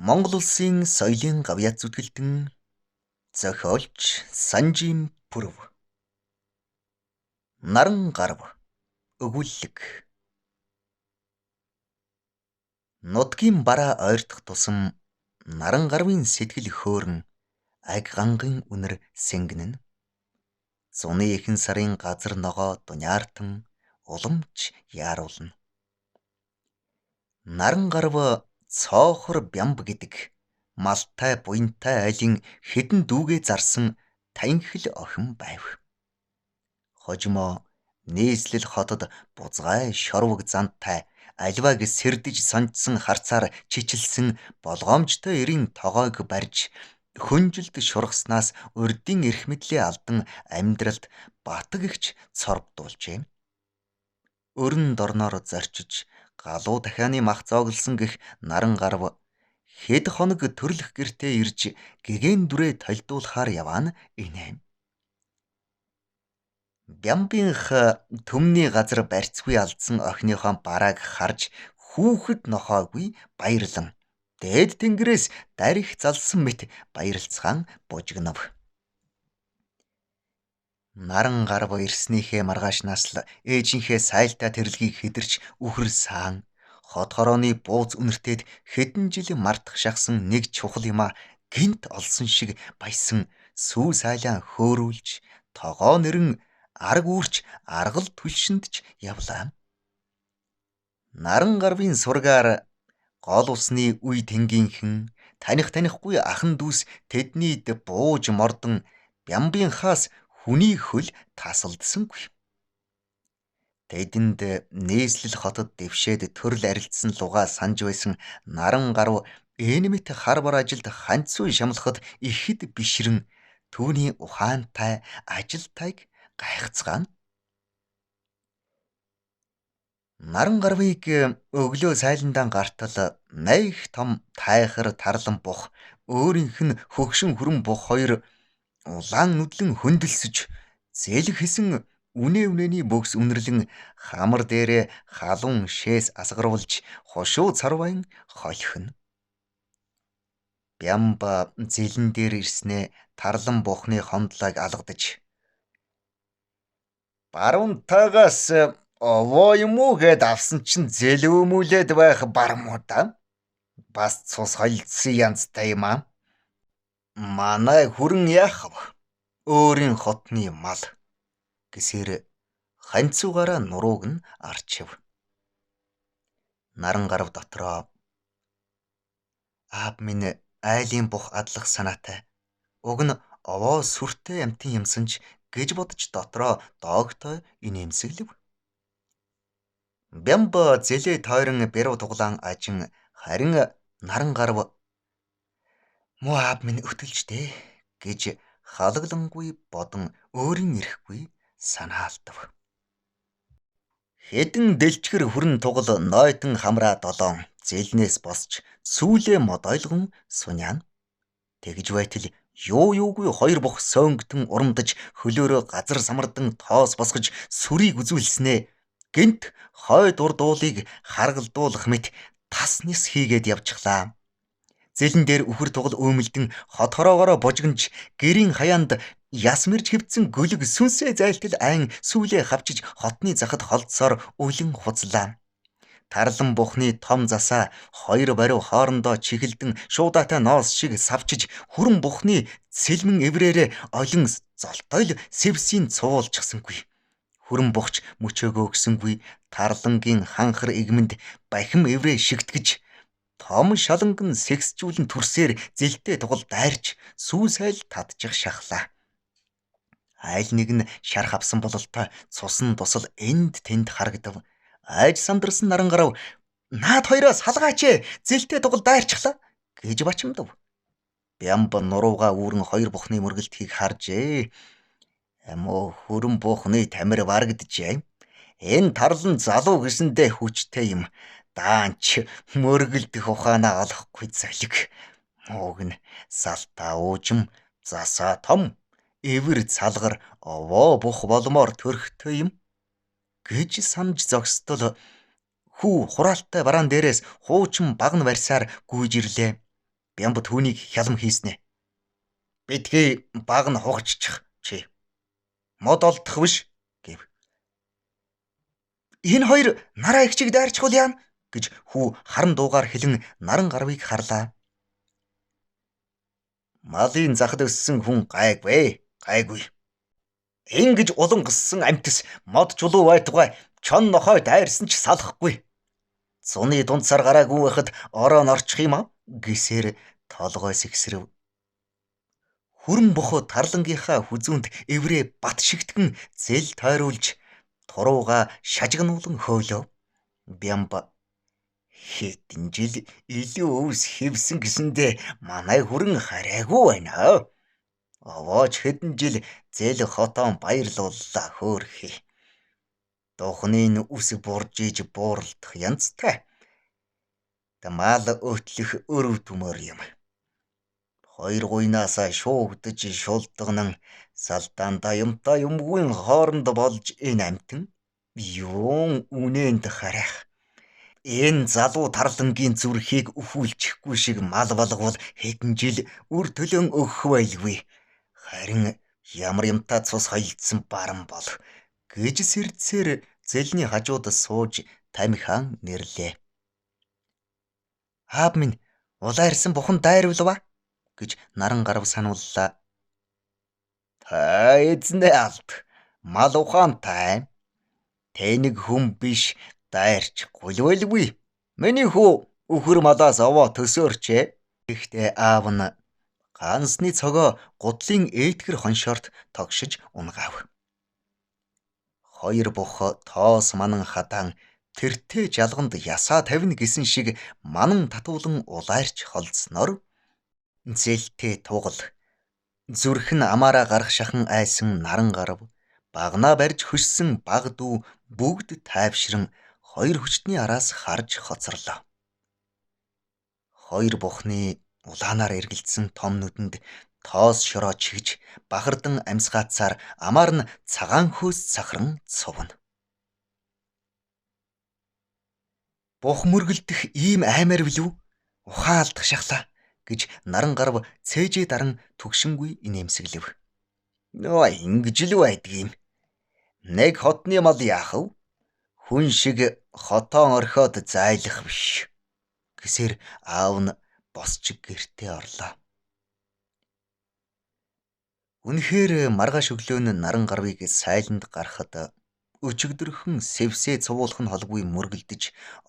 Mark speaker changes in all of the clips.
Speaker 1: Монгол улсын соёлын гавьяа зүтгэлтэн зохиолч Санжим Пүрэв. Наран гарав. Өгүүллэг. Нутгийн бараа ойртох тусам наран гарвын сэтгэл хөөрн аг гангын үнэр сэнгэнэн. Зуны эхэн сарын газар ногоо дуняартан уламж яаруулна. Наран гарав цоохор бямб гэдэг малтай буянтай айлын хэдэн дүүгээ зарсан танхил охин байв. Хожимо нийслэл хотод бузгай шорвог зантай альвааг сэрдэж сонжсон харцаар чичилсэн болгоомжтой эрийн тогоог барьж хүнжилт шургаснаас урдын эрх мэдлээ алдан амьдралд батг ихч цорбдуулжээ. Өрн дорноор зорчиж галуу дахианы мах зооглосон гэх наран гарав хэд хоног төрлөх гэртээ ирж гэгээн дүрээ толдуулахаар яваана инэм. Бямбынх төмний газар барьцгүй алдсан охиныхоо барааг харж хүүхэд нохоогүй баярлан дээд тэнгэрээс дарих залсан мэт баярлцгаан бужигнав. Наран гарав ирснийхээ маргаашнаас л ээжийнхээ сайлтай тэрлэгийг хэдэрч үхэр саан хот хорооны бууз үнэртээд хэдэн жил мартах шахсан нэг чухал юма гинт олсон шиг баясан сүү сайлаа хөөрүүлж тогоо нэрэн арг үүрч аргал түлшиндж явлаа. Наран гарвын сургаар гол усны үе тэнгийнхэн танихгүй ахан дүүс тэднийд бууж мордон бямбынхаас хүний хөл тасалдсангүй. Тэдэнд нийслэл хотод дэвшээд төрөл арилцсан луга санж байсан наран гарав энэмит хар бар ажилд ханцгүй шамлахад ихэд бишрэн түүний ухаантай ажилтайг гайхацгаана. Наран гарвыг өглөө сайландаан гартал найх том тайхар тарлан бух өөрийнх нь хөгшин хүрэн бух хоёр улаан нүдлэн хөндлөсөж зэлэг хэсэн үнэний бөгс үнэрлэн хамар дээрээ халуун шээс асгаруулж хошуу царвайн холхино. Бямба зэлэн дээр ирснээ тарлан бухны хондлойг алгадаж баруунтаагаас овоо юм уу гэд авсан чинь зэлүүмүүлээд байх бармуу да. Бас цус холдсон янзтай юм аа. Манай хүрэн яах вэ? Өөрийн хотны мал гэсээр ханцуугаараа нурууг нь арчив. Наран гарав дотроо аав минь айлын бух адлах санаатай. Уг нь овоо сүртэй амтын юмсанч гэж бодож дотроо доогтой инээмсэглэв. Бямба зэлээ тойрон бэрв туглаан ажин харин наран гарав муу аав минь өтөлжтэй гэж халаглангүй бодон өөрийн ирэхгүй санаалтав. Хэдэн дэлчгэр хүрэн тугал нойтон хамраа долоон зэлнээс босч сүүлээ модойлгон суняана. Тэгж байтал юугүй хоёр бох сөөнгтөн урамдаж хөлөөрөө газар самардан тоос босгож сүрийг үзүүлснээ гэнт хой дурдуулыг харгалдуулах мэт тас нис хийгээд явчихлаа. Зэлэн дээр үхэр тугал өмөлдөн хот хороогоороо бужигнж гэрийн хаяанд яс мэрж хөвцөн гөлөг сүнсээ зайлтал айн сүүлээ хавчиж хотны захад холдсоор үлэн хуцлаа. Тарлан бухны том засаа хоёр барив хоорондоо чихэлдэн шуудаатай ноос шиг савчиж хүрэн бухны сэлмэн эврээрээ олон золтойл сэвсийн цуулчихсангүй. Хүрэн бухч мөчөөгөө гсэнгүй тарлангийн ханхар игмэнд бахим эврээ шигтгэж том шаланган сэгсжүүлэн түрсээр зэлтэй тугал дайрч сүүсайл татчих шахлаа. Айл нэг нь шарх авсан бололтой цусан тусал энд тэнд харагдав. Айж самдарсан наран гарав наад хоёроос халгаач зэлтэй тугал дайрчихлаа гэж бачимдав. Бямба нурууга үүрэн хоёр бухны мөргөлтгийг харжээ. Амуу хүрэн буухны тамир барагджээ. Энэ тарлан залуу гэсэндээ хүчтэй юм. Даанч мөргөлдөх ухаанаа олохгүй залиг. Мууг нь салтаа уужим засаа том эвэр цалгар овоо бух болмоор төрхтэй юм гэж санаж зогсдол хүү хураалтай бараан дээрээс хуучин багн барьсаар гүйж ирлээ. Бямба түүнийг хялам хийснэ. Бидгээ баг нь хугаччих чи. Мод олдох биш гэв. Энэ хоёр нараа их чиг дайрчихвал яана гэж хүү харан дуугаар хэлэн наран гарвыг харлаа. Малын захад өссөн хүн гайгүй. Ингэж улан гиссэн амтс мод чулуу байтугай чон нохой дайрсан ч салахгүй. Зуны дунцаар гараагүй байхад ороо норчих юм аа гэсээр толгой сэгсрэв. Хүрэн бохоо тарлангийнхаа хүзүүнд эврээ бат шигтгэн зэл тойруулж турууга шажигнуулан хөөлөө. Бямба хэдэн жил илүү өвс хэвсэн гэсэндээ манай хүрэн хараагүй байна. Овооч хэдэн жил зэл хотоон баярлууллаа хөөрхий. Духны үс буржиж бууралдах янзтай. Тамаал өтлөх өрөв төмөр юм. Хоёр гуйнаасаа шуугдаж шулдган салдаанда юмтай юмгүй хооронд болж энэ амтэн юун үнэнд харах. Энэ залуу тарлангийн зүрхийг өхүүлчихгүй шиг мал болгол хэдэн жил үр төлөн өгөх байлгүй. Харин ямар юмтай цус хойлдсон баран бол гэж сэрдсээр зэлний хажууд сууж тамхиан нэрлээ. Аав минь улаа ирсэн бухан дайруулва гэж наран гарав санууллаа. Та эзнээ алт мал ухаантай. Тэнэг хүм биш дайрч гулвэлгүй. Миний хүү өхөр малаас овоо төсөөрчээ. Гэхдээ аав нь ганцны цогоо гудлын ээтгэр хоншорт тогшиж унгаав. Хоёр бох тоос манан хадаан тэртээ жалганд ясаа тавина гэсэн шиг манан татуулан улайрч холдсноор зэлтэй тугал зүрх нь амаараа гарах шахан айсан наран гарав багнаа барьж хөшсөн баг дүү бүгд тайвшран хоёр хүчтний араас харж хоцорлоо. Хоёр бухны улаанаар эргэлдсэн том нүдэнд тоос шороо чигж бахардан амьсгаацаар амаар нь цагаан хөөс цахран цувна. Бух мөргөлдөх ийм аймаар билүү? Ухаан алдах шахлаа гэж наран гарав цээжээ даран түгшингүй инээмсэглэв. Нөө ингэж л байдаг юм. Нэг хотны мал яах вэ? Хүн шиг хотоон орхиод зайлах биш. Гэсээр аав нь босч гэртээ орлоо. Үнэхээр маргааш өглөө нь наран гарвыг сайланд гарахад өчигдөрхөн сэвсээ цувуулах нь холгүй мөргөлдөж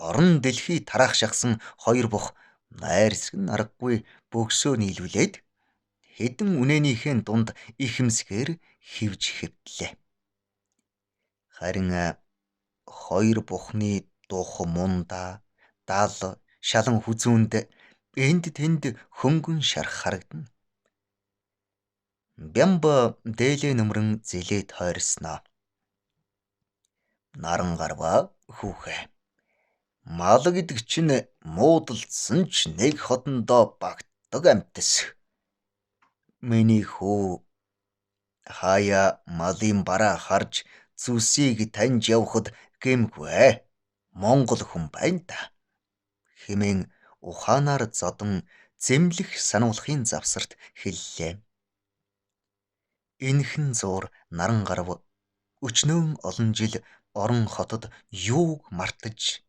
Speaker 1: орон дэлхий тараах шахсан хоёр бох найрсгэн аргагүй бөгсөө нийлүүлээд хэдэн үнээнийхэн дунд ихэмсгээр хивж хэвтлээ. Харин хоёр бухны дух мунда дал шалан хүзүүнд энд тэнд хөнгөн шарх харагдана. Бямба дээлээ нөмрөн зэлээд хойрсноо. Наран гарва хүүхэ. Мал гэдэг чинь муудалдсан ч нэг хотондоо багтдаг амтс. Миний хүү хаяа малын бараа харж зүсийг таньж явхад гэмгүй. Монгол хүн байна да. Хэмээн ухаанаар зодон зэмлэх сануулахын завсарт хэллээ. Энэхэн зуур наран гарав өчнөөн олон жил орон хотод юуг мартаж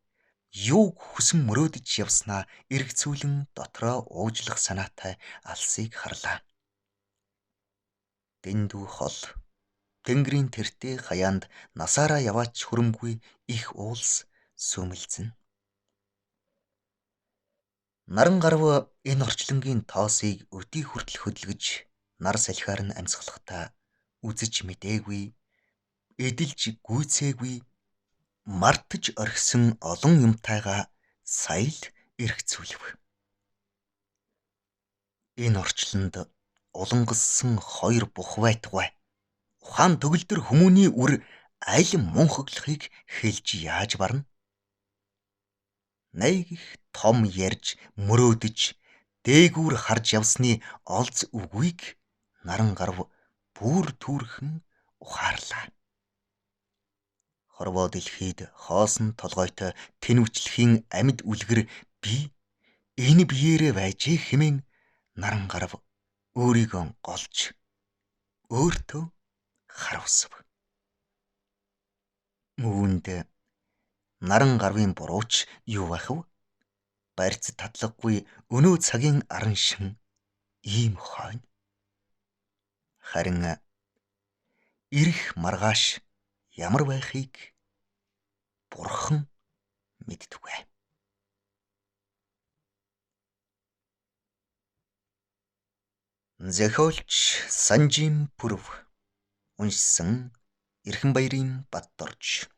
Speaker 1: юуг хүсэн мөрөөдөж явснаа эргцүүлэн дотроо уучлах санаатай алсыг харлаа. Дэндүү хол тэнгэрийн тэртээ хаяанд насаараа яваач хөрөмгүй их уулс сүмэлзэн. Наран гарав энэ орчлонгийн тоосыг өдий хүртэл хөдөлгөж нар салхиар нь амьсгалахдаа үзэж мэдээгүй, эдэлж гүйцээгүй, мартаж орхисон олон юмтайгаа сая л эргцүүлв. Энэ орчлонд улангассан хоёр бух байтугай ухаан төгөлдөр хүмүүний үр аль мунхаглахыг хэлж яаж барна? Нэг их том ярьж мөрөөдөж дээгүүр харж явсны олз үгүйг наран гарав бүр түүрхэн ухаарлаа. Хорвоо дэлхийд хоосон толгойтой тэнвчлэхийн амьд үлгэр би энэ биеэрээ байж хэмээн Наран гарав өөрийгөө голж өөртөө харуулсав. Үүнд наран гарвын бурууч юу байх вэ? Барьц татлаггүй өнөө цагийн аран шин ийм хойно. Харин ирэх маргааш ямар байхыг Бурхан мэддэг. Зохиолч Санжим Пүрв, уншсан Эрхэнбаярын Баттурж.